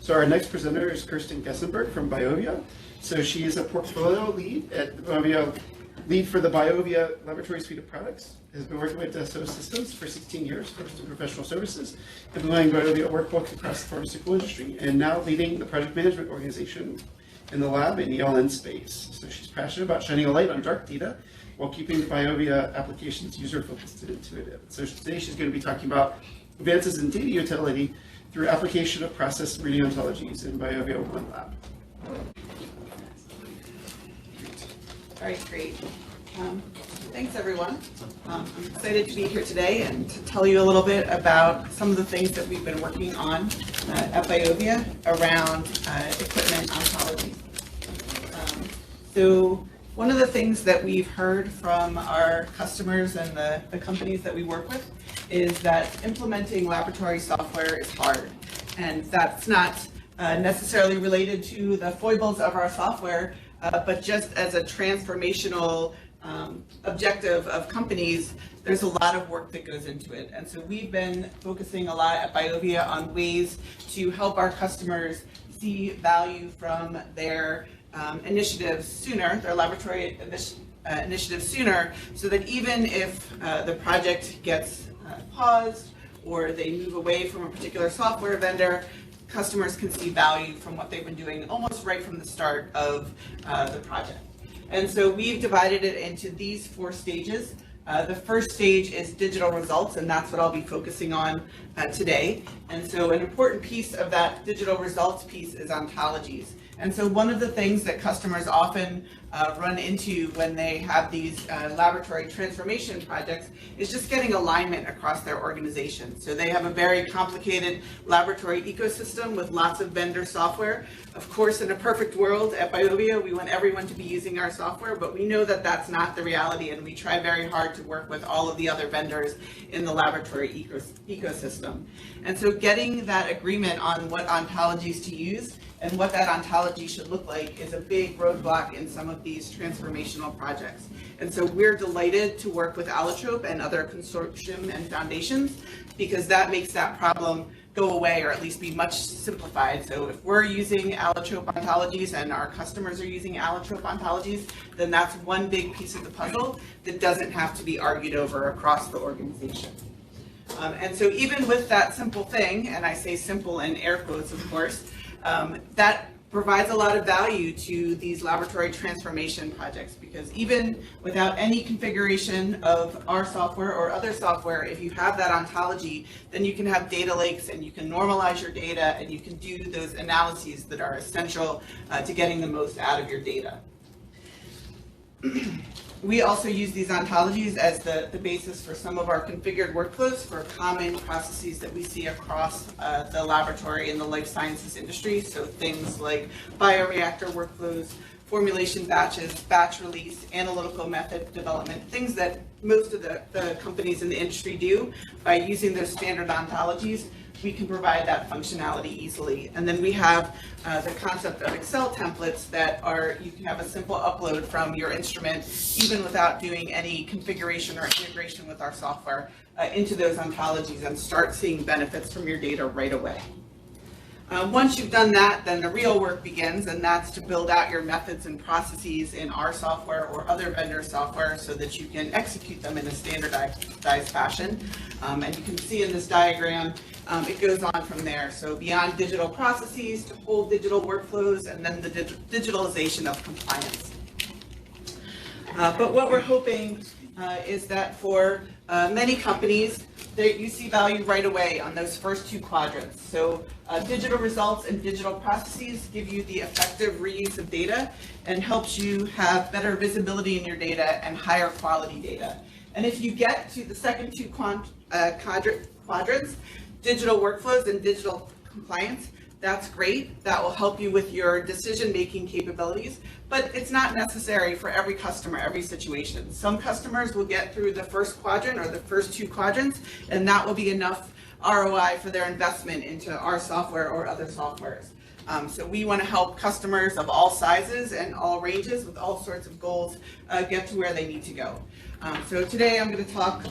So our next presenter is Kirsten Gesenberg from Biovia. So she is a portfolio lead at Biovia, lead for the Biovia laboratory suite of products. Has been working with Dassault Systems for 16 years, first in professional services, implementing Biovia workbooks across the pharmaceutical industry, and now leading the project management organization in the lab in ELN space. So she's passionate about shining a light on dark data while keeping the Biovia applications user-focused and intuitive. So today she's going to be talking about advances in data utility through application of process reading ontologies in Biovia 1 Lab. All right, great. Thanks, everyone. I'm excited to be here today and to tell you a little bit about some of the things that we've been working on at Biovia around equipment ontologies. So one of the things that we've heard from our customers and the companies that we work with is that implementing laboratory software is hard. And that's not necessarily related to the foibles of our software, but just as a transformational objective of companies, there's a lot of work that goes into it. And so we've been focusing a lot at Biovia on ways to help our customers see value from their initiatives sooner, their laboratory initiatives sooner, so that even if the project gets paused or they move away from a particular software vendor, customers can see value from what they've been doing almost right from the start of the project. And so we've divided it into these 4 stages. The first stage is digital results, and that's what I'll be focusing on today. And so an important piece of that digital results piece is ontologies. And so one of the things that customers often run into when they have these laboratory transformation projects is just getting alignment across their organization. So they have a very complicated laboratory ecosystem with lots of vendor software. Of course, in a perfect world at Biovia, we want everyone to be using our software, but we know that that's not the reality, and we try very hard to work with all of the other vendors in the laboratory ecosystem. And so getting that agreement on what ontologies to use and what that ontology should look like is a big roadblock in some of these transformational projects. And so we're delighted to work with Allotrope and other consortium and foundations, because that makes that problem go away, or at least be much simplified. So if we're using Allotrope ontologies and our customers are using Allotrope ontologies, then that's one big piece of the puzzle that doesn't have to be argued over across the organization. And so even with that simple thing, and I say simple in air quotes, of course, that provides a lot of value to these laboratory transformation projects, because even without any configuration of our software or other software, if you have that ontology, then you can have data lakes and you can normalize your data and you can do those analyses that are essential to getting the most out of your data. We also use these ontologies as the basis for some of our configured workflows for common processes that we see across the laboratory in the life sciences industry. So things like bioreactor workflows, formulation batches, batch release, analytical method development, things that most of the companies in the industry do. By using those standard ontologies, we can provide that functionality easily. And then we have the concept of Excel templates that are, you can have a simple upload from your instrument, even without doing any configuration or integration with our software, into those ontologies and start seeing benefits from your data right away. Once you've done that, then the real work begins, and that's to build out your methods and processes in our software or other vendor software so that you can execute them in a standardized fashion. And you can see in this diagram, it goes on from there. So beyond digital processes to whole digital workflows, and then the digitalization of compliance. But what we're hoping is that for many companies, you see value right away on those first 2 quadrants. So digital results and digital processes give you the effective reuse of data and helps you have better visibility in your data and higher quality data. And if you get to the second 2 quadrants, digital workflows and digital compliance, that's great. That will help you with your decision-making capabilities, but it's not necessary for every customer, every situation. Some customers will get through the first quadrant or the first 2 quadrants, and that will be enough ROI for their investment into our software or other softwares. So we want to help customers of all sizes and all ranges with all sorts of goals get to where they need to go. So today I'm going to talk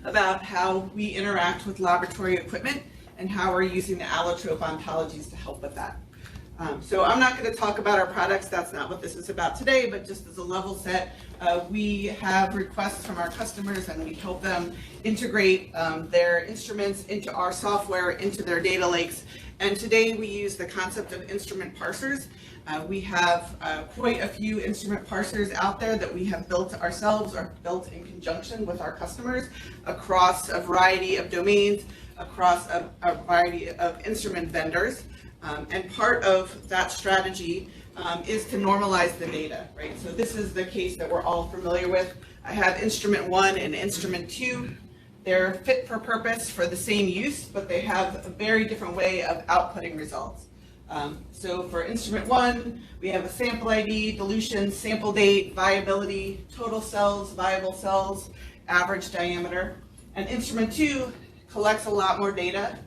about how we interact with laboratory equipment and how we're using the allotrope ontologies to help with that. So I'm not going to talk about our products, that's not what this is about today, but just as a level set, we have requests from our customers and we help them integrate their instruments into our software, into their data lakes. And today we use the concept of instrument parsers. We have quite a few instrument parsers out there that we have built ourselves or built in conjunction with our customers across a variety of domains, across a variety of instrument vendors. And part of that strategy is to normalize the data, right? So this is the case that we're all familiar with. I have instrument 1 and instrument 2. They're fit for purpose for the same use, but they have a very different way of outputting results. So for instrument 1, we have a sample ID, dilution, sample date, viability, total cells, viable cells, average diameter. And instrument 2 collects a lot more data.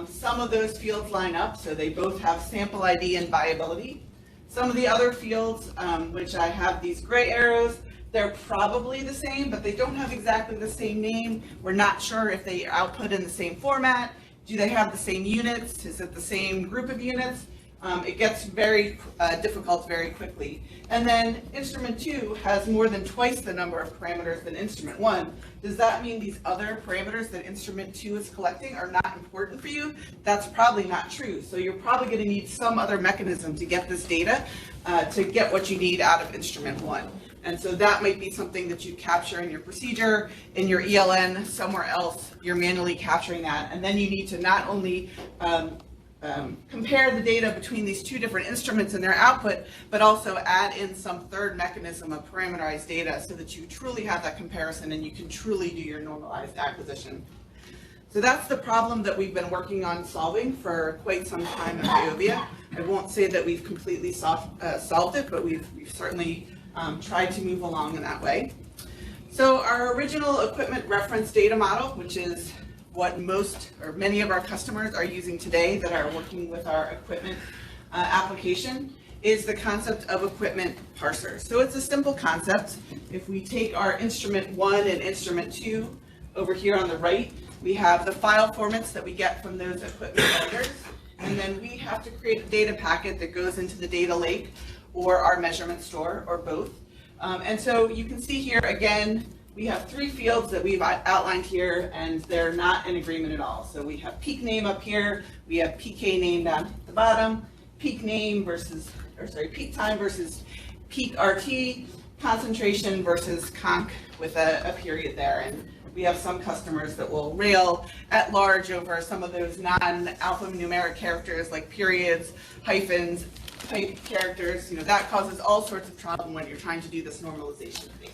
Some of those fields line up, so they both have sample ID and viability. Some of the other fields, which I have these gray arrows, they're probably the same, but they don't have exactly the same name. We're not sure if they output in the same format. Do they have the same units? Is it the same group of units? It gets very difficult very quickly. And then instrument 2 has more than twice the number of parameters than instrument 1. Does that mean these other parameters that instrument 2 is collecting are not important for you? That's probably not true. So you're probably going to need some other mechanism to get this data to get what you need out of instrument 1. And so that might be something that you capture in your procedure, in your ELN, somewhere else, you're manually capturing that. And then you need to not only compare the data between these two different instruments and their output, but also add in some third mechanism of parameterized data so that you truly have that comparison and you can truly do your normalized acquisition. So that's the problem that we've been working on solving for quite some time at Biovia. I won't say that we've completely solved it, but we've certainly tried to move along in that way. So our original equipment reference data model, which is what most or many of our customers are using today that are working with our equipment application, is the concept of equipment parsers. So it's a simple concept. If we take our instrument 1 and instrument 2 over here on the right, we have the file formats that we get from those equipment vendors, and then we have to create a data packet that goes into the data lake or our measurement store, or both. And so you can see here again, we have 3 fields that we've outlined here, and they're not in agreement at all. So we have peak name up here, we have PK name down at the bottom, peak name versus, peak time versus peak RT, concentration versus conc with a period there. And we have some customers that will rail at large over some of those non-alphanumeric characters like periods, hyphens, type characters. That causes all sorts of trouble when you're trying to do this normalization of data.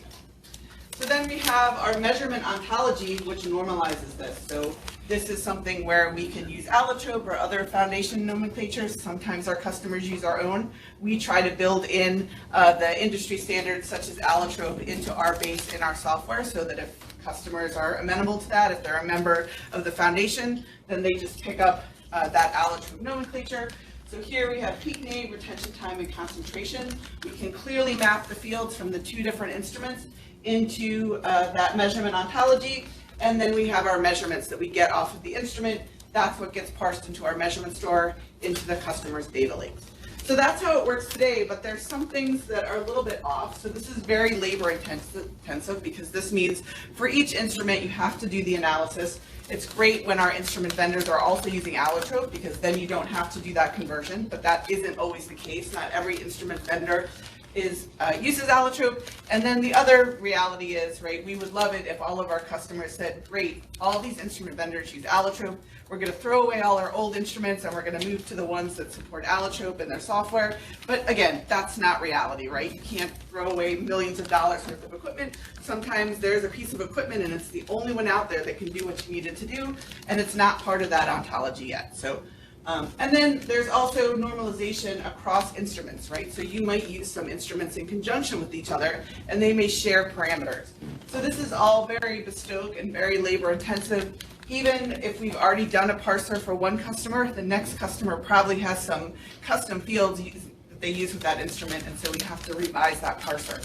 So then we have our measurement ontology, which normalizes this. So this is something where we can use allotrope or other foundation nomenclatures. Sometimes our customers use our own. We try to build in the industry standards such as allotrope into our base in our software so that if customers are amenable to that, if they're a member of the foundation, then they just pick up that allotrope nomenclature. So here we have peak name, retention time, and concentration. We can clearly map the fields from the 2 different instruments into that measurement ontology, and then we have our measurements that we get off of the instrument. That's what gets parsed into our measurement store, into the customer's data lakes. So that's how it works today, but there's some things that are a little bit off. So this is very labor intensive because this means for each instrument you have to do the analysis. It's great when our instrument vendors are also using allotrope because then you don't have to do that conversion, but that isn't always the case. Not every instrument vendor uses allotrope. And then the other reality is, right, we would love it if all of our customers said, great, all these instrument vendors use allotrope. We're going to throw away all our old instruments and we're going to move to the ones that support allotrope in their software. But again, that's not reality, right? You can't throw away millions of dollars worth of equipment. Sometimes there's a piece of equipment and it's the only one out there that can do what you need it to do, and it's not part of that ontology yet. So, and then there's also normalization across instruments, right? So you might use some instruments in conjunction with each other and they may share parameters. So this is all very bespoke and very labor intensive. Even if we've already done a parser for one customer, the next customer probably has some custom fields that they use with that instrument, and so we have to revise that parser.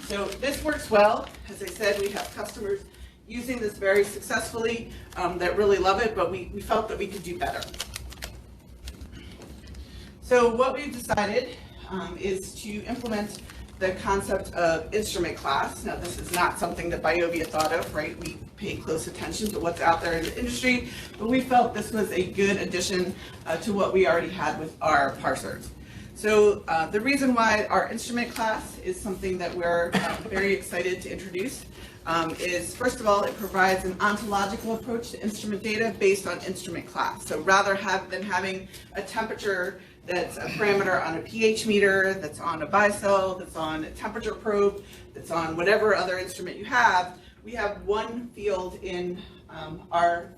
So this works well. As I said, we have customers using this very successfully, that really love it, but we felt that we could do better. So what we've decided is to implement the concept of instrument class. Now, this is not something that Biovia thought of, right? We pay close attention to what's out there in the industry, but we felt this was a good addition to what we already had with our parsers. So the reason why our instrument class is something that we're very excited to introduce is, first of all, it provides an ontological approach to instrument data based on instrument class. So rather than having a temperature that's a parameter on a pH meter, that's on a bicell, that's on a temperature probe, that's on whatever other instrument you have, we have one field in our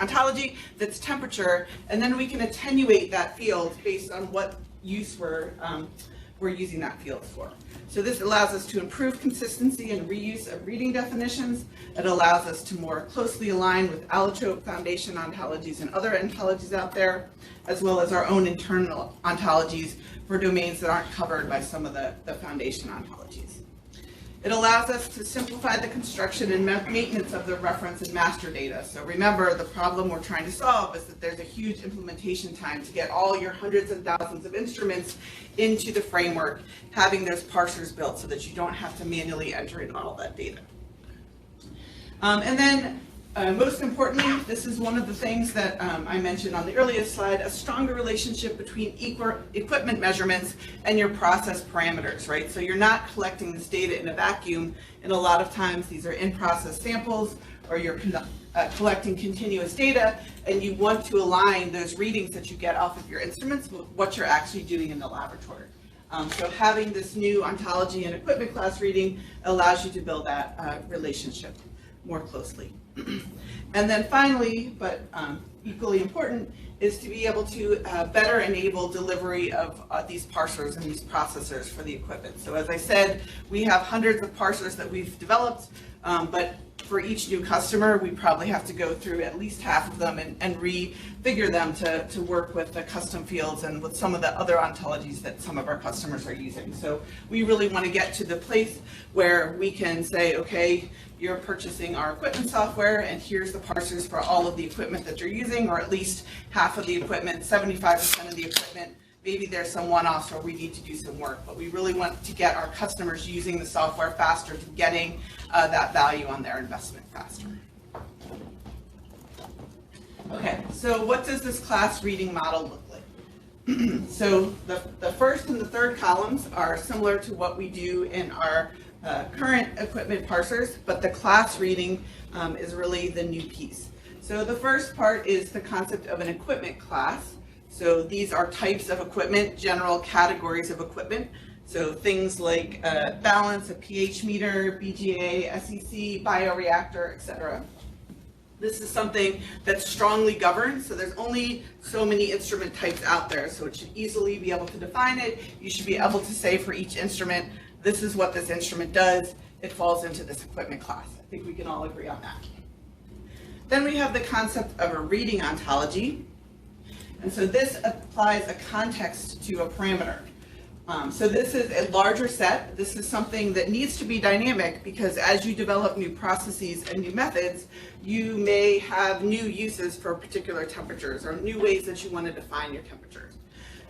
ontology that's temperature, and then we can attenuate that field based on what use we're using that field for. So this allows us to improve consistency and reuse of reading definitions. It allows us to more closely align with allotrope foundation ontologies and other ontologies out there, as well as our own internal ontologies for domains that aren't covered by some of the foundation ontologies. It allows us to simplify the construction and maintenance of the reference and master data. So remember, the problem we're trying to solve is that there's a huge implementation time to get all your hundreds and thousands of instruments into the framework, having those parsers built so that you don't have to manually enter in all that data. And then most importantly, this is one of the things that I mentioned on the earliest slide, a stronger relationship between equipment measurements and your process parameters, right? So you're not collecting this data in a vacuum, and a lot of times these are in-process samples, or you're collecting continuous data, and you want to align those readings that you get off of your instruments with what you're actually doing in the laboratory. So having this new ontology and equipment class reading allows you to build that relationship more closely. And then finally, but equally important, is to be able to better enable delivery of these parsers and these processors for the equipment. So as I said, we have hundreds of parsers that we've developed, but for each new customer, we probably have to go through at least half of them and refigure them to work with the custom fields and with some of the other ontologies that some of our customers are using. So we really want to get to the place where we can say, okay, you're purchasing our equipment software, and here's the parsers for all of the equipment that you're using, or at least half of the equipment, 75% of the equipment. Maybe there's some one-offs where we need to do some work, but we really want to get our customers using the software faster, to getting that value on their investment faster. Okay, so what does this class reading model look like? So the first and the third columns are similar to what we do in our current equipment parsers, but the class reading is really the new piece. So the first part is the concept of an equipment class. So these are types of equipment, general categories of equipment. So things like balance, a pH meter, BGA, SEC, bioreactor, etc. This is something that's strongly governed, so there's only so many instrument types out there, so it should easily be able to define it. You should be able to say for each instrument, this is what this instrument does, it falls into this equipment class. I think we can all agree on that. Then we have the concept of a reading ontology. And so this applies a context to a parameter. So this is a larger set. This is something that needs to be dynamic, because as you develop new processes and new methods, you may have new uses for particular temperatures or new ways that you want to define your temperatures.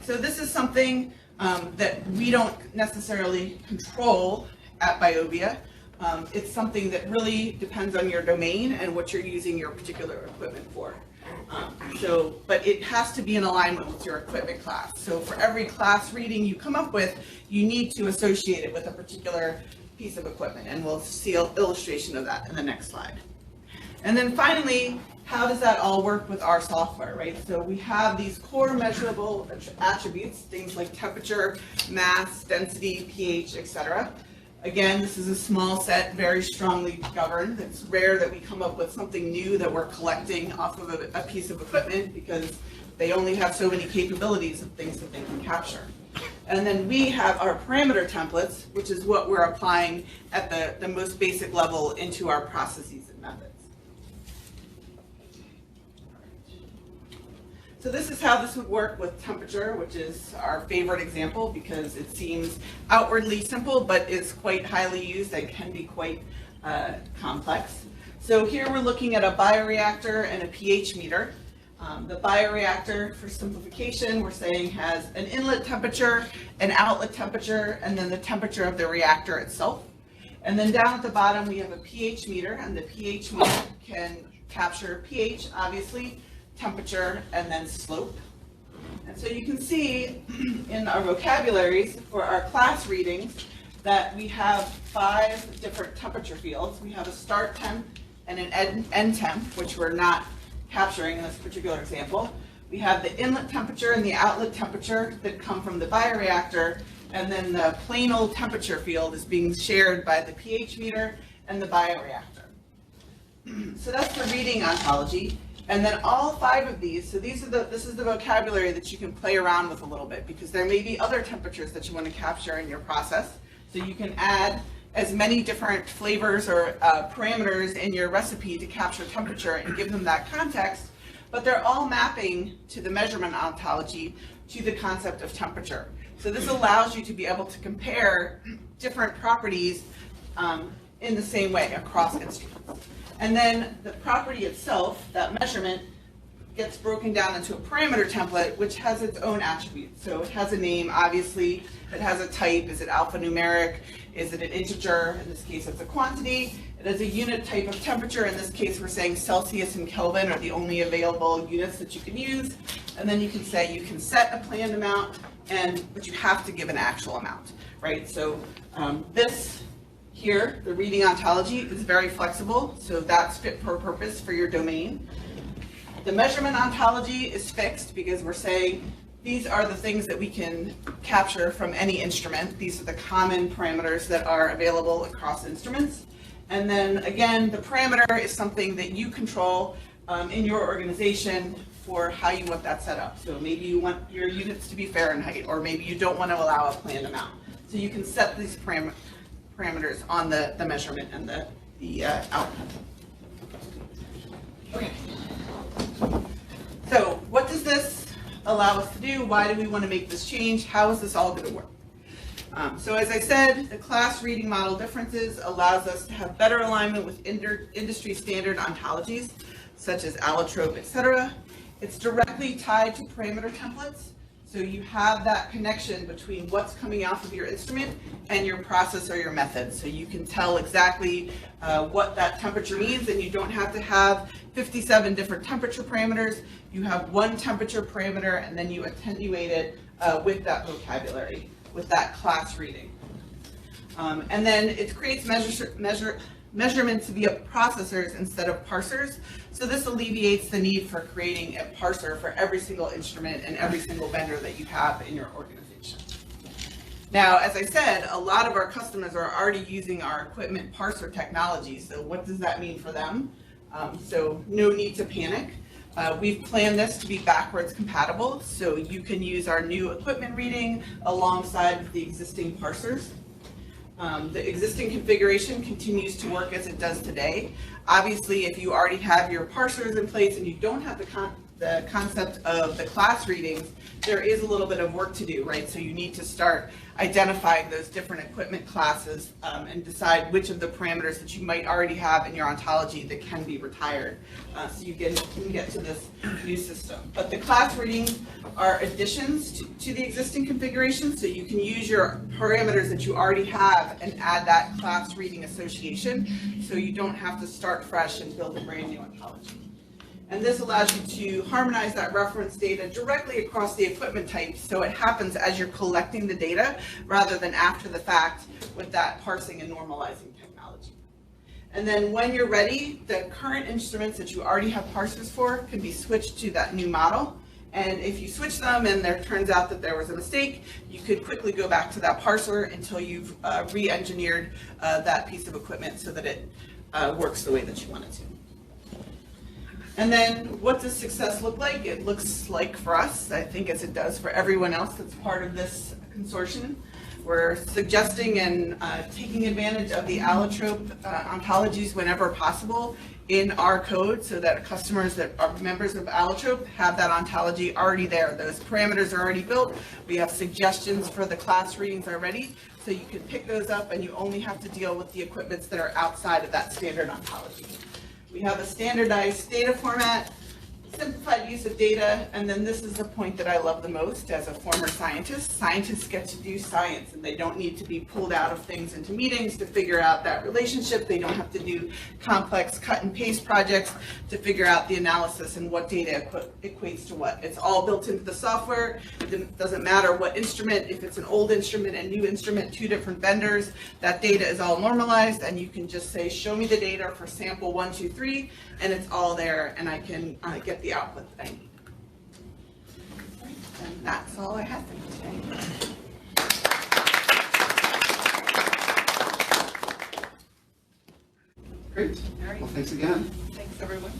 So this is something that we don't necessarily control at Biovia. It's something that really depends on your domain and what you're using your particular equipment for. But it has to be in alignment with your equipment class. So for every class reading you come up with, you need to associate it with a particular piece of equipment, and we'll see an illustration of that in the next slide. And then finally, how does that all work with our software, right? So we have these core measurable attributes, things like temperature, mass, density, pH, etc. Again, this is a small set, very strongly governed. It's rare that we come up with something new that we're collecting off of a piece of equipment, because they only have so many capabilities of things that they can capture. And then we have our parameter templates, which is what we're applying at the most basic level into our processes and methods. So this is how this would work with temperature, which is our favorite example because it seems outwardly simple, but is quite highly used and can be quite complex. So here we're looking at a bioreactor and a pH meter. The bioreactor, for simplification, we're saying has an inlet temperature, an outlet temperature, and then the temperature of the reactor itself. And then down at the bottom, we have a pH meter, and the pH meter can capture pH, obviously, temperature, and then slope. And so you can see in our vocabularies for our class readings that we have 5 different temperature fields. We have a start temp and an end temp, which we're not capturing in this particular example. We have the inlet temperature and the outlet temperature that come from the bioreactor, and then the plain old temperature field is being shared by the pH meter and the bioreactor. So that's the reading ontology. And then all 5 of these, so this is the vocabulary that you can play around with a little bit, because there may be other temperatures that you want to capture in your process. So you can add as many different flavors or parameters in your recipe to capture temperature and give them that context, but they're all mapping to the measurement ontology to the concept of temperature. So this allows you to be able to compare different properties in the same way across instruments. And then the property itself, that measurement, gets broken down into a parameter template, which has its own attributes. So it has a name, obviously. It has a type. Is it alphanumeric? Is it an integer? In this case, it's a quantity. It has a unit type of temperature. In this case, we're saying Celsius and Kelvin are the only available units that you can use. And then you can say you can set a planned amount, but you have to give an actual amount, right? So this here, the reading ontology, is very flexible. So that's fit for purpose for your domain. The measurement ontology is fixed because we're saying these are the things that we can capture from any instrument. These are the common parameters that are available across instruments. And then again, the parameter is something that you control in your organization for how you want that set up. So maybe you want your units to be Fahrenheit, or maybe you don't want to allow a planned amount. So you can set these parameters on the measurement and the output. Okay. So what does this allow us to do? Why do we want to make this change? How is this all going to work? So as I said, the class reading model differences allows us to have better alignment with industry standard ontologies, such as allotrope, etc. It's directly tied to parameter templates. So you have that connection between what's coming off of your instrument and your process or your method. So you can tell exactly what that temperature means, and you don't have to have 57 different temperature parameters. You have one temperature parameter, and then you attenuate it with that vocabulary, with that class reading. And then it creates measurements via processors instead of parsers. So this alleviates the need for creating a parser for every single instrument and every single vendor that you have in your organization. Now, as I said, a lot of our customers are already using our equipment parser technology. So what does that mean for them? So no need to panic. We've planned this to be backwards compatible, so you can use our new equipment reading alongside the existing parsers. The existing configuration continues to work as it does today. Obviously, if you already have your parsers in place and you don't have the concept of the class readings, there is a little bit of work to do, right? So you need to start identifying those different equipment classes and decide which of the parameters that you might already have in your ontology that can be retired, so you can get to this new system. But the class readings are additions to the existing configuration, so you can use your parameters that you already have and add that class reading association, so you don't have to start fresh and build a brand new ontology. And this allows you to harmonize that reference data directly across the equipment types, so it happens as you're collecting the data rather than after the fact with that parsing and normalizing technology. And then when you're ready, the current instruments that you already have parsers for can be switched to that new model. And if you switch them and there turns out that there was a mistake, you could quickly go back to that parser until you've re-engineered that piece of equipment so that it works the way that you want it to. And then what does success look like? It looks like for us, I think as it does for everyone else that's part of this consortium, we're suggesting and taking advantage of the allotrope ontologies whenever possible in our code, so that customers that are members of allotrope have that ontology already there. Those parameters are already built. We have suggestions for the class readings already, so you can pick those up and you only have to deal with the equipments that are outside of that standard ontology. We have a standardized data format, simplified use of data, and then this is the point that I love the most as a former scientist. Scientists get to do science, and they don't need to be pulled out of things into meetings to figure out that relationship. They don't have to do complex cut and paste projects to figure out the analysis and what data equates to what. It's all built into the software. It doesn't matter what instrument, if it's an old instrument and new instrument, 2 different vendors, that data is all normalized, and you can just say, show me the data for sample 1, 2, 3, and it's all there, and I can get the output that I need. And that's all I have for you today. Great. All right. Well, thanks again. Thanks, everyone.